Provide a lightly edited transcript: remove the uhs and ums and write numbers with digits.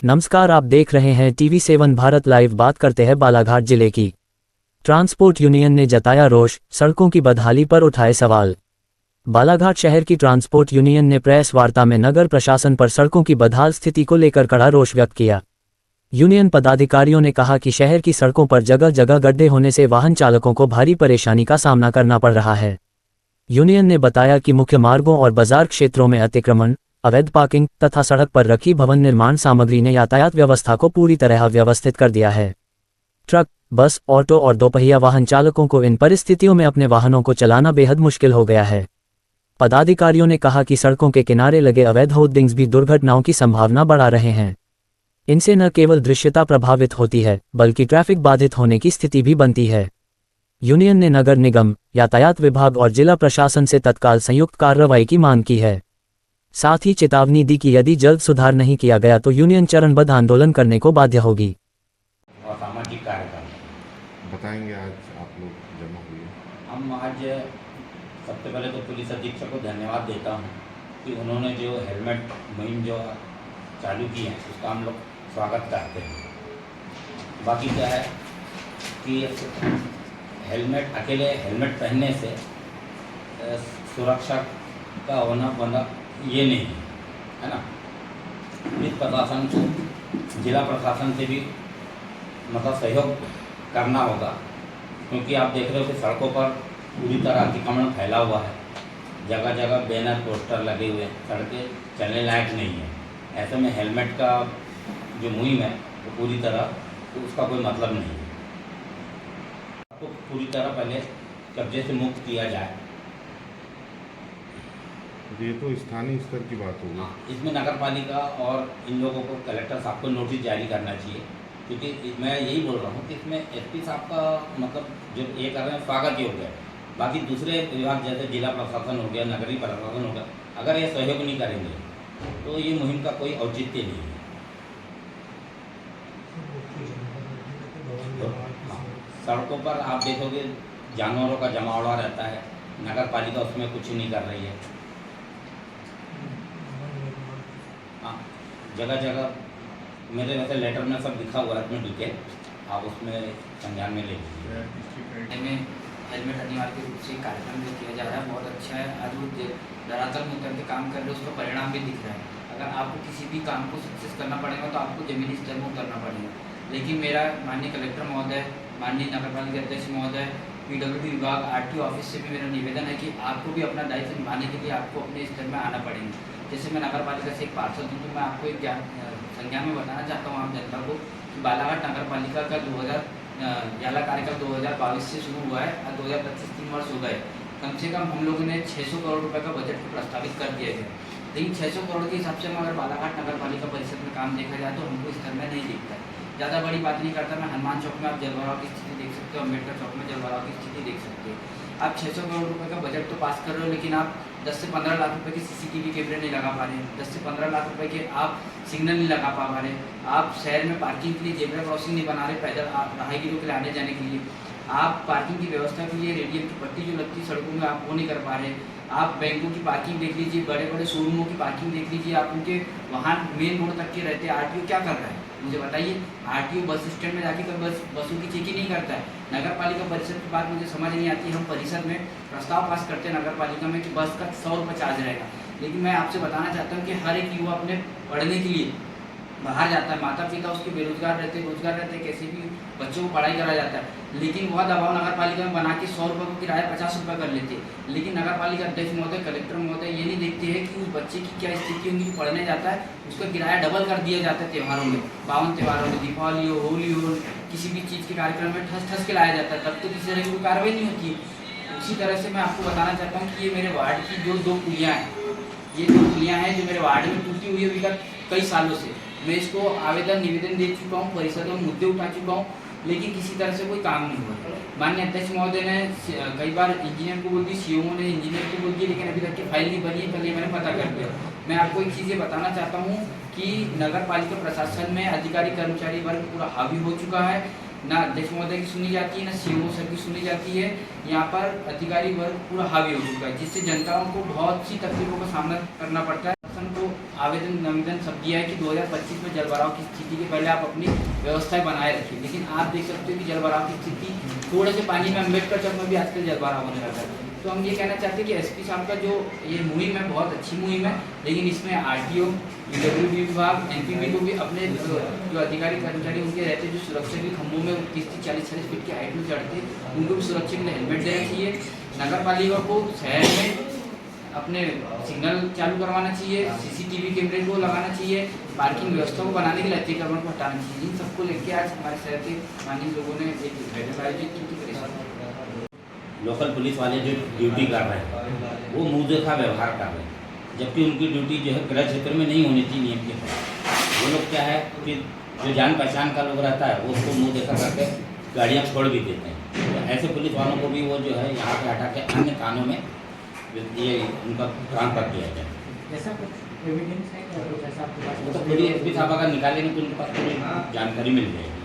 नमस्कार, आप देख रहे हैं TV7 भारत लाइव। बात करते हैं बालाघाट जिले की। ट्रांसपोर्ट यूनियन ने जताया रोष, सड़कों की बदहाली पर उठाए सवाल। बालाघाट शहर की ट्रांसपोर्ट यूनियन ने प्रेस वार्ता में नगर प्रशासन पर सड़कों की बदहाल स्थिति को लेकर कड़ा रोष व्यक्त किया। यूनियन पदाधिकारियों ने कहा कि शहर की सड़कों पर जगह जगह गड्ढे होने से वाहन चालकों को भारी परेशानी का सामना करना पड़ रहा है। यूनियन ने बताया कि मुख्य मार्गों और बाजार क्षेत्रों में अतिक्रमण, अवैध पार्किंग तथा सड़क पर रखी भवन निर्माण सामग्री ने यातायात व्यवस्था को पूरी तरह अव्यवस्थित कर दिया है। ट्रक, बस, ऑटो और दोपहिया वाहन चालकों को इन परिस्थितियों में अपने वाहनों को चलाना बेहद मुश्किल हो गया है। पदाधिकारियों ने कहा कि सड़कों के किनारे लगे अवैध होर्डिंग्स भी दुर्घटनाओं की संभावना बढ़ा रहे हैं। इनसे न केवल दृश्यता प्रभावित होती है, बल्कि ट्रैफिक बाधित होने की स्थिति भी बनती है। यूनियन ने नगर निगम, यातायात विभाग और जिला प्रशासन से तत्काल संयुक्त कार्रवाई की मांग की है। साथ ही चेतावनी दी कि यदि जल्द सुधार नहीं किया गया तो यूनियन चरणबद्ध आंदोलन करने को बाध्य होगी। और सामाजिक कार्यक्रम बताएंगे आज आप लोग जमा हुए। हम आज सबसे पहले तो पुलिस अधीक्षक को धन्यवाद देता हूं कि उन्होंने जो हेलमेट मुहिम जो चालू की है उसका हम लोग स्वागत करते हैं। बाकी क्या है कि हेलमेट, अकेले हेलमेट पहनने से सुरक्षा का होना बना ये नहीं है ना। पुलिस प्रशासन को, जिला प्रशासन से भी मतलब सहयोग करना होगा, क्योंकि आप देख रहे हो कि सड़कों पर पूरी तरह अतिक्रमण फैला हुआ है। जगह जगह बैनर, पोस्टर लगे हुए हैं, सड़कें चलने लायक नहीं है। ऐसे में हेलमेट का जो मुहिम है वो पूरी तरह तो उसका कोई मतलब नहीं है। तो पूरी तरह पहले कब्जे से मुक्त किया जाए। ये तो स्थानीय स्तर की बात होगी। इसमें नगर पालिका और इन लोगों को, कलेक्टर साहब को नोटिस जारी करना चाहिए, क्योंकि मैं यही बोल रहा हूँ कि इसमें SP साहब का मतलब जो ये कर रहे हैं स्वागत योग्य है। बाकी दूसरे विभाग जैसे जिला प्रशासन हो गया, नगरीय प्रशासन हो गया, अगर ये सहयोग नहीं करेंगे तो ये मुहिम का कोई औचित्य नहीं है। तो सड़कों पर आप देखोगे जानवरों का जमावड़ा रहता है, नगर पालिका उसमें कुछ नहीं कर रही है। जगह जगह मेरे वैसे लेटर में सब लिखा हुआ है, इसमें डिटेल आप उसमें संज्ञान में ले लीजिए। में हेलमेट अनिवार्य रूप से कार्यक्रम जो किया जा रहा है बहुत अच्छा है। आज वो धरातल में उतर के काम कर रहे हैं, उसका परिणाम भी दिख रहा है। अगर आपको किसी भी काम को सक्सेस करना पड़ेगा तो आपको जमीनी स्तर में उतरना पड़ेगा। लेकिन मेरा माननीय कलेक्टर महोदय, माननीय नगर पालिका अध्यक्ष महोदय, PWD विभाग, RTO ऑफिस से भी मेरा निवेदन है कि आपको भी अपना दायित्व निभाने के लिए आपको अपने स्तर में आना पड़ेगा। जैसे मैं नगर पालिका से एक पार्षद हूँ, तो मैं आपको एक संज्ञान में बताना चाहता हूँ आम जनता को कि बालाघाट नगर पालिका का 2011 कार्यकाल 2022 से शुरू हुआ है और 2025 3 वर्ष हो गए। कम से कम हम लोगों ने 600 करोड़ रुपए का बजट को प्रस्तावित कर दिया है। लेकिन 600 करोड़ के हिसाब से अगर बालाघाट नगर पालिका परिषद में काम देखा जाए तो हमको स्तर में नहीं दिखता है। ज़्यादा बड़ी बात नहीं करता मैं, हनुमान चौक में आप जलभराव की स्थिति देख सकते हो, अम्बेडकर चौक में जलभराव की स्थिति देख सकते हो। आप 600 करोड़ रुपए का बजट तो पास कर रहे हो, लेकिन आप 10 से 15 लाख रुपए के CCTV कैमरे नहीं लगा पा रहे, 10 से 15 लाख रुपए के आप सिग्नल नहीं लगा पा रहे, आप शहर में पार्किंग के लिए जेब्रा क्रॉसिंग नहीं बना रहे, पैदल आप राहगीरों के लिए आने जाने के लिए, आप पार्किंग की व्यवस्था के लिए रेडियम की पट्टी जो लगती है सड़कों में आप वो नहीं कर पा रहे। आप बैंकों की पार्किंग देख लीजिए, बड़े बड़े शोरूमों की पार्किंग देख लीजिए, आप उनके वाहन मेन रोड तक के रहते हैं। RTO क्या कर रहा है मुझे बताइए? RTO बस स्टैंड में जाके बसों की चेकिंग नहीं करता है। नगर पालिका परिषद की बात मुझे समझ नहीं आती। हम परिषद में प्रस्ताव पास करते हैं नगर पालिका में कि बस का 100 रुपये चार्ज रहेगा, लेकिन मैं आपसे बताना चाहता हूँ कि हर एक युवा अपने पढ़ने के लिए बाहर जाता है, माता पिता उसके बेरोजगार रहते, रोजगार रहते, कैसे भी बच्चों को पढ़ाई करा जाता है, लेकिन वह दबाव नगर पालिका में बना के 100 रुपये को किराया 50 रुपये कर लेते हैं। लेकिन नगर पालिका अध्यक्ष महोदय, कलेक्टर महोदय ये नहीं देखते हैं कि उस बच्चे की क्या स्थिति होगी, पढ़ने जाता है, उसका किराया डबल कर दिया जाता है। त्योहारों में, पावन त्योहारों में, दीपावली हो, होली हो, किसी भी चीज़ के कार्यक्रम में ठस ठस के लाया जाता है, तब तो किसी तरह की कोई कार्रवाई नहीं होती है। उसी तरह से मैं आपको बताना चाहता हूँ कि ये मेरे वार्ड की जो 2 पुलियाँ हैं, ये 2 पुलियाँ हैं जो मेरे वार्ड में टूटी हुई है विगत कई सालों से। मैं इसको आवेदन निवेदन दे चुका हूँ, परिषदों में मुद्दे उठा चुका हूँ, लेकिन किसी तरह से कोई काम नहीं हुआ। माननीय अध्यक्ष महोदय ने कई बार इंजीनियर को बोल दी, CO ने इंजीनियर को बोल दिया, लेकिन अभी तक की फाइल नहीं बनी है। कल ये मैंने पता कर दिया। मैं आपको एक चीज़ ये बताना चाहता हूँ कि नगर पालिका प्रशासन में अधिकारी कर्मचारी वर्ग पूरा हावी हो चुका है। ना अध्यक्ष महोदय की सुनी जाती है, ना CO सर की सुनी जाती है। यहाँ पर अधिकारी वर्ग पूरा हावी हो चुका है, जिससे जनताओं को बहुत सी तकलीफों का सामना करना पड़ता है। प्रशासन को आवेदन निवेदन सब दिया है कि 2025 में जलभराव की स्थिति के पहले आप अपनी व्यवस्थाएं बनाए रखिए, लेकिन आप देख सकते हो कि जलभराव की स्थिति थोड़े से पानी में अम्बेडकर चौक में भी आजकल जलभराव होने लगा है। तो हम ये कहना चाहते हैं कि एसपी साहब का जो ये मुहिम है बहुत अच्छी मुहिम है, लेकिन इसमें आरटीओ, पीडब्ल्यूडी विभाग, एनपीपी को भी अपने जो अधिकारी कर्मचारी उनके रहते हैं जो सुरक्षा के खंभों में 30-40 फीट की हाइट में चढ़ते उनको भी सुरक्षा के लिए हेलमेट देना चाहिए। नगर पालिका को शहर में अपने सिग्नल चालू करवाना चाहिए, सीसीटीवी कैमरे को लगाना चाहिए, पार्किंग व्यवस्था को बनाने के लिए अतिक्रमण को हटाना चाहिए। इन सबको लेकर आज हमारे शहर के माननीय लोगों ने एक बैठक आयोजित की थी। लोकल पुलिस वाले जो ड्यूटी कर रहे हैं वो मुँह देखा व्यवहार कर रहे हैं, जबकि उनकी ड्यूटी जो है गृह क्षेत्र में नहीं होनी चाहिए नियम के तहत। वो लोग क्या है कि जो जान पहचान का लोग रहता है वो उसको मुँह देखा करके गाड़ियाँ छोड़ भी देते हैं। तो ऐसे पुलिस वालों को भी वो जो है यहाँ पे हटा के अन्य थानों में ये उनका ट्रांसफर किया जाए। जैसा कुछ एविडेंस है क्या कुछ ऐसा आपके पास? वो तो पूरी एसपी साहब अगर निकालेंगे तो उनके पास पूरी जानकारी मिल जाएगी।